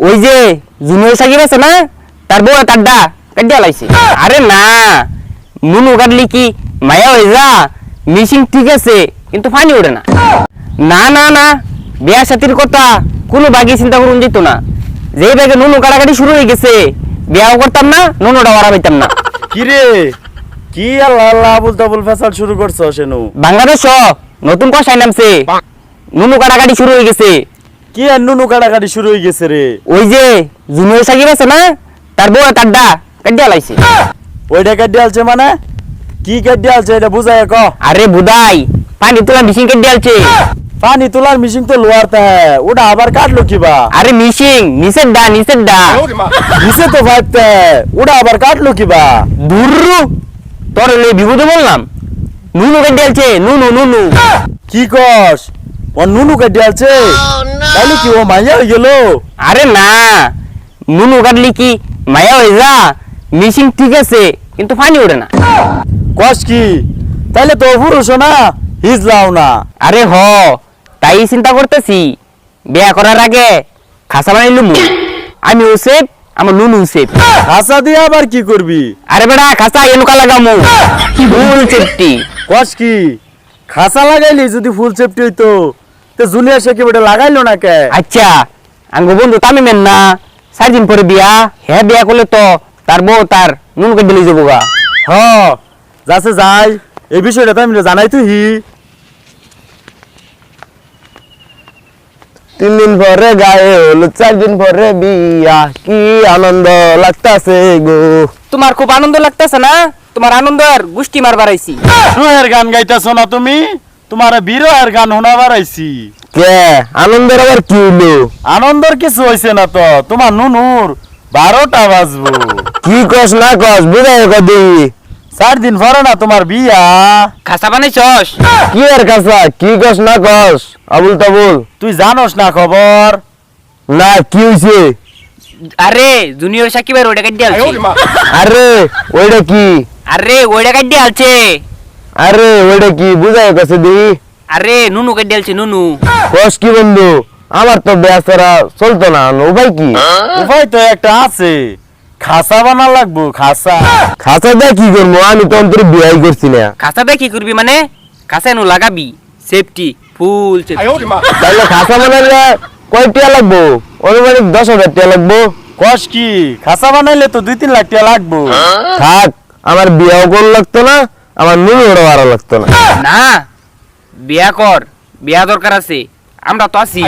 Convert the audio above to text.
ওই যে জুনিয়র সাকিব আছে না, তার বউ তারডা কাটিয়া লাইছে। আরে না, নুনু কাটলি কি মায়া হয়ে যা? মিশিং ঠিক আছে কিন্তু পানি ওঠে না। না না না, বিয়া সাথীর কথা কোনো বাকি চিন্তা করুন যেত না। যেই ব্যাগে নুনু কাটাকাটি শুরু হয়ে গেছে, বিয়াও করতাম না, নুনুটা ওরা পাইতাম না। কি রে, কি আল্লাহ আল্লাহ আবুল তাবুল ফেসাল শুরু করছো সেনু? বাংলাদেশ নতুন কষায় নামছে, নুনু কাটাকাটি শুরু হয়ে গেছে। কি আর নুনু কাটাকাটি শুরু হয়ে গেছে রে? ওই যে জুনিয়র সাকিব আছে না, তার বউ তারডা কাটিয়া লাইছে। ওইটা কাটিয়ে আলছে মানে? কি কাটিয়ে আলছে এটা বুঝায় ক। আরে বুদাই, পানি তোলা মিশিং কাটিয়া আলছে। পানি তোলার মিশিং তো লোয়ার তা ওটা আবার কাটলো কিবা? আরে মিশিং নিচের ডা নিচে তো ভাবতে ওটা আবার কাটলো কিবা? দুরু তোর লই বিপদে বললাম, নুনু কাটিয়া আলছে, নুনু নুনু। কি কস? ও নুনু কাটিয়ে আলছে? তাহলে কি ও মাইয়া হয়ে গেল? আরে না, নুনু কাটলি কি মায়া হয়ে যা? মিশিং ঠিক আছে কিন্তু পানি ওঠে না। কস কি? তাহলে তো পুরুষ না, হিজলাও না। আরে হ, তাই চিন্তা করতেছি বিয়া করার আগে খাসা বানাইলুম। আমি ও সেফ, আমার নুনু সেফ। খাসা দিয়ে আবার কি করবি? আরে বেড়া খাসা এনুকা লাগামু, ফুল সেফটি। কস কি? খাসা লাগাইলি যদি ফুল সেফটি হইতো তো জুনিয়র সাকিব এটা লাগাইলো না কে? আচ্ছা, আঙ্গো বন্ধু তামিমের না 4 দিন পরে বিয়া, হ্যাঁ বিয়া করলে তো তার বউ তার নুনুকে দিলে যাবো গা। হ যাচ্ছে যাই, এই বিষয়টা তো আমি জানাই তুই। 3 দিন পরে গায়ে হলো, 4 দিন পরে বিয়া, কি আনন্দ লাগতাছে গো। তোমার খুব আনন্দ লাগতাছে না? তোমার আনন্দের গোষ্ঠী মার বাড়াইছি। বিরহের গান গাইতেছো না তুমি? তোমার বিরহের গান শোনা বাড়াইছি। কে আনন্দের আবার কি হইলো? আনন্দের কিছু হয়েছে না তো, তোমার নুনুর 12টা বাজবো। কি কস না কস বুঝাই কদি? 4 দিন পরে না তোমার বিয়া। খাসা বানাইছস? কি আর খাসা, কি কস না কস আবুল তাবুল? তুই জানোস না খবর? না কি হইছে? আরে জুনিয়র সাকিবের ওইটা কাটি আলছে। আরে ওইটা কি? আরে ওইটা কাটি আলছে। আরে ওইটা কি বুঝাই কইছে দি? আরে নুনু কাটি আলছে, নুনু। কস কি বন্ধু, আমার তো বেচারা চলতো না, উপায় কি? উপায় তো একটা আছে, খাসা বানা লাগবো। খাসা খাসা দা কি করবো? আমি তো অন্তরে বিয়াই করছি না। খাসা দা কি করবি মানে? খাসা নু লাগাবি সেফটি ফুল সেফটি। তাহলে খাসা বানাইলে কয় টিয়া লাগবো? অনুমানিক 10,000 টিয়া লাগবো। কস কি? খাসা বানাইলে তো 2-3 লাখ টাকা লাগবো। থাক, আমার বিয়াও কর লাগতো না, আমার নুনুরও ভালো লাগতো না। না বিয়া কর, বিয়া দরকার আছে, আমরা তো আছি।